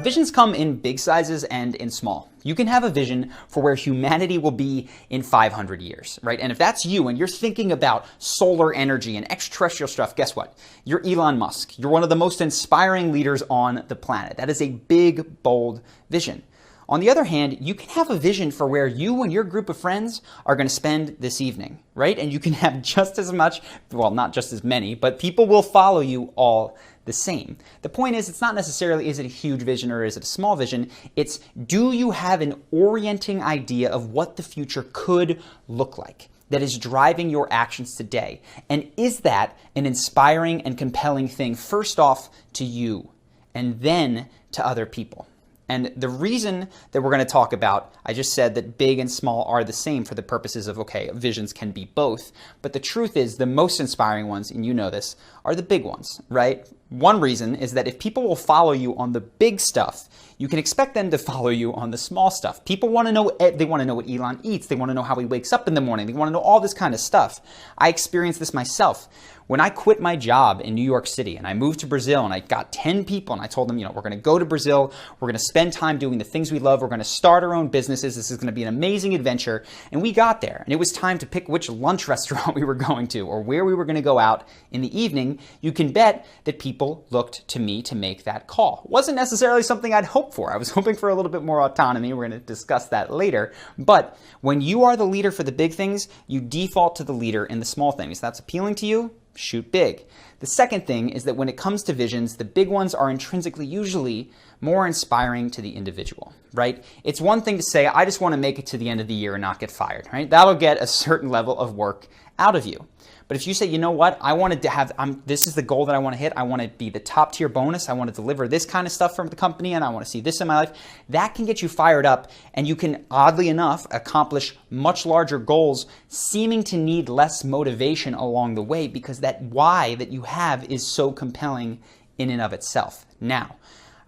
Visions come in big sizes and in small. You can have a vision for where humanity will be in 500 years, right? And if that's you and you're thinking about solar energy and extraterrestrial stuff, guess what? You're Elon Musk. You're one of the most inspiring leaders on the planet. That is a big, bold vision. On the other hand, you can have a vision for where you and your group of friends are going to spend this evening, right? And you can have just as much, well, not just as many, but people will follow you all the same. The point is, it's not necessarily, is it a huge vision or is it a small vision? It's, do you have an orienting idea of what the future could look like that is driving your actions today? And is that an inspiring and compelling thing, first off to you and then to other people? And the reason that we're going to talk about, I just said that big and small are the same for the purposes of, okay, visions can be both. But the truth is the most inspiring ones, and you know this, are the big ones, right? One reason is that if people will follow you on the big stuff, you can expect them to follow you on the small stuff. People want to know, they want to know what Elon eats. They want to know how he wakes up in the morning. They want to know all this kind of stuff. I experienced this myself. When I quit my job in New York City and I moved to Brazil and I got 10 people and I told them, you know, we're going to go to Brazil. We're going to spend time doing the things we love. We're going to start our own businesses. This is going to be an amazing adventure. And we got there and it was time to pick which lunch restaurant we were going to or where we were going to go out in the evening. You can bet that people looked to me to make that call. It wasn't necessarily something I'd hoped for. I was hoping for a little bit more autonomy. We're going to discuss that later. But when you are the leader for the big things, you default to the leader in the small things. That's appealing to you. Shoot big. The second thing is that when it comes to visions, the big ones are intrinsically usually more inspiring to the individual, right? It's one thing to say, I just want to make it to the end of the year and not get fired, right? That'll get a certain level of work out of you. But if you say, you know what, I wanted to have, this is the goal that I want to hit. I want to be the top tier bonus. I want to deliver this kind of stuff from the company and I want to see this in my life. That can get you fired up and you can, oddly enough, accomplish much larger goals seeming to need less motivation along the way because that why that you have is so compelling in and of itself. Now,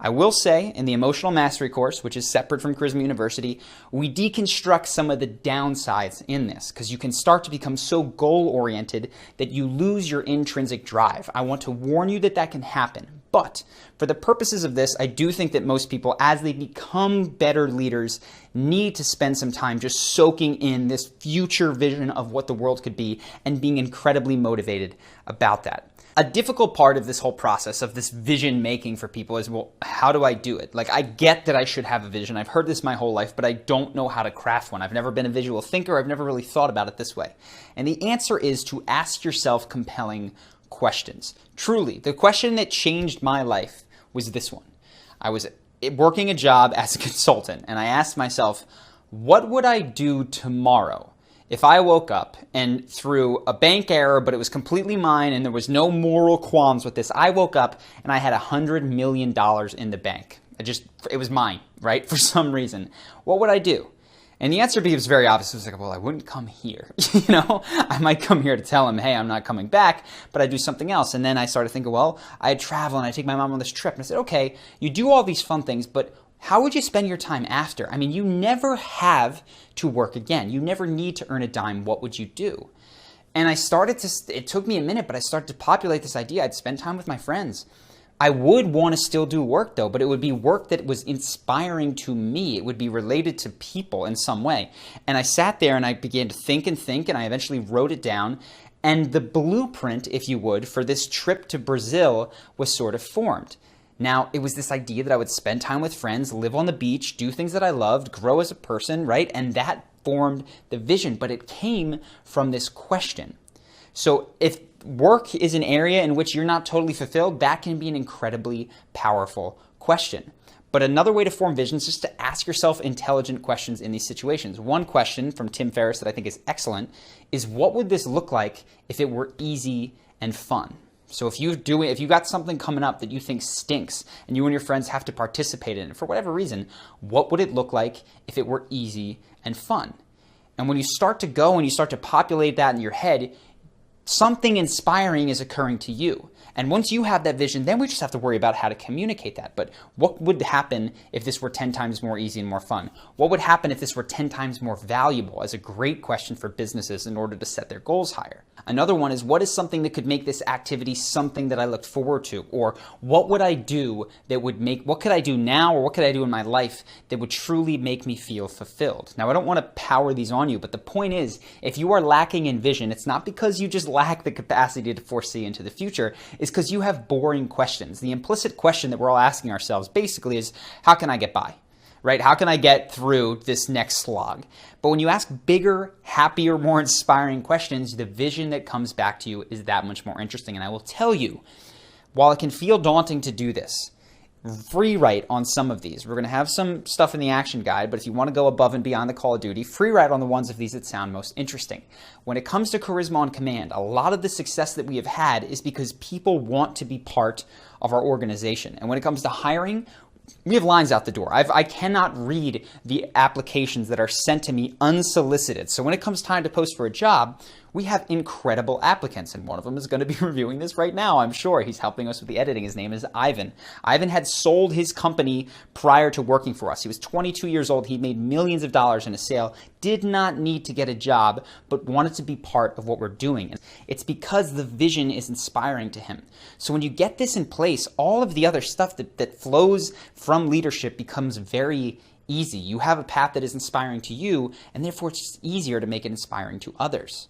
I will say in the Emotional Mastery course, which is separate from Charisma University, we deconstruct some of the downsides in this because you can start to become so goal-oriented that you lose your intrinsic drive. I want to warn you that that can happen. But for the purposes of this, I do think that most people, as they become better leaders, need to spend some time just soaking in this future vision of what the world could be and being incredibly motivated about that. A difficult part of this whole process of this vision making for people is, well, how do I do it? Like, I get that I should have a vision. I've heard this my whole life, but I don't know how to craft one. I've never been a visual thinker. I've never really thought about it this way. And the answer is to ask yourself compelling questions. Truly, the question that changed my life was this one. I was working a job as a consultant, and I asked myself, what would I do tomorrow if I woke up and through a bank error, but it was completely mine and there was no moral qualms with this, I woke up and I had $100 million in the bank. It was mine, right? For some reason. What would I do? And the answer was very obvious. It was like, well, I wouldn't come here. You know, I might come here to tell him, hey, I'm not coming back, but I'd do something else. And then I started thinking, well, I'd travel and I'd take my mom on this trip. And I said, okay, you do all these fun things, but how would you spend your time after? I mean, you never have to work again. You never need to earn a dime. What would you do? And I started to, it took me a minute, but I started to populate this idea. I'd spend time with my friends. I would want to still do work though, but it would be work that was inspiring to me. It would be related to people in some way. And I sat there and I began to think, and I eventually wrote it down. And the blueprint, if you would, for this trip to Brazil was sort of formed. Now, it was this idea that I would spend time with friends, live on the beach, do things that I loved, grow as a person, right? And that formed the vision, but it came from this question. So if work is an area in which you're not totally fulfilled, that can be an incredibly powerful question. But another way to form visions is just to ask yourself intelligent questions in these situations. One question from Tim Ferriss that I think is excellent is, what would this look like if it were easy and fun? So if you got something coming up that you think stinks and you and your friends have to participate in it for whatever reason, what would it look like if it were easy and fun? And when you start to go and you start to populate that in your head, something inspiring is occurring to you. And once you have that vision, then we just have to worry about how to communicate that. But what would happen if this were 10 times more easy and more fun? What would happen if this were 10 times more valuable? Is a great question for businesses in order to set their goals higher. Another one is, what is something that could make this activity something that I look forward to? Or what would I do that would make, what could I do now, or what could I do in my life that would truly make me feel fulfilled? Now, I don't want to power these on you, but the point is, if you are lacking in vision, it's not because you just lack the capacity to foresee into the future. It's because you have boring questions. The implicit question that we're all asking ourselves basically is, how can I get by? Right? How can I get through this next slog? But when you ask bigger, happier, more inspiring questions, the vision that comes back to you is that much more interesting. And I will tell you, while it can feel daunting to do this, free write on some of these. We're going to have some stuff in the action guide, but if you want to go above and beyond the Call of Duty, free write on the ones of these that sound most interesting. When it comes to Charisma on Command, a lot of the success that we have had is because people want to be part of our organization. And when it comes to hiring, we have lines out the door. I cannot read the applications that are sent to me unsolicited. So when it comes time to post for a job, we have incredible applicants, and one of them is going to be reviewing this right now, I'm sure. He's helping us with the editing. His name is Ivan. Ivan had sold his company prior to working for us. He was 22 years old. He made millions of dollars in a sale, did not need to get a job, but wanted to be part of what we're doing. It's because the vision is inspiring to him. So when you get this in place, all of the other stuff that flows from leadership becomes very easy. You have a path that is inspiring to you, and therefore it's just easier to make it inspiring to others.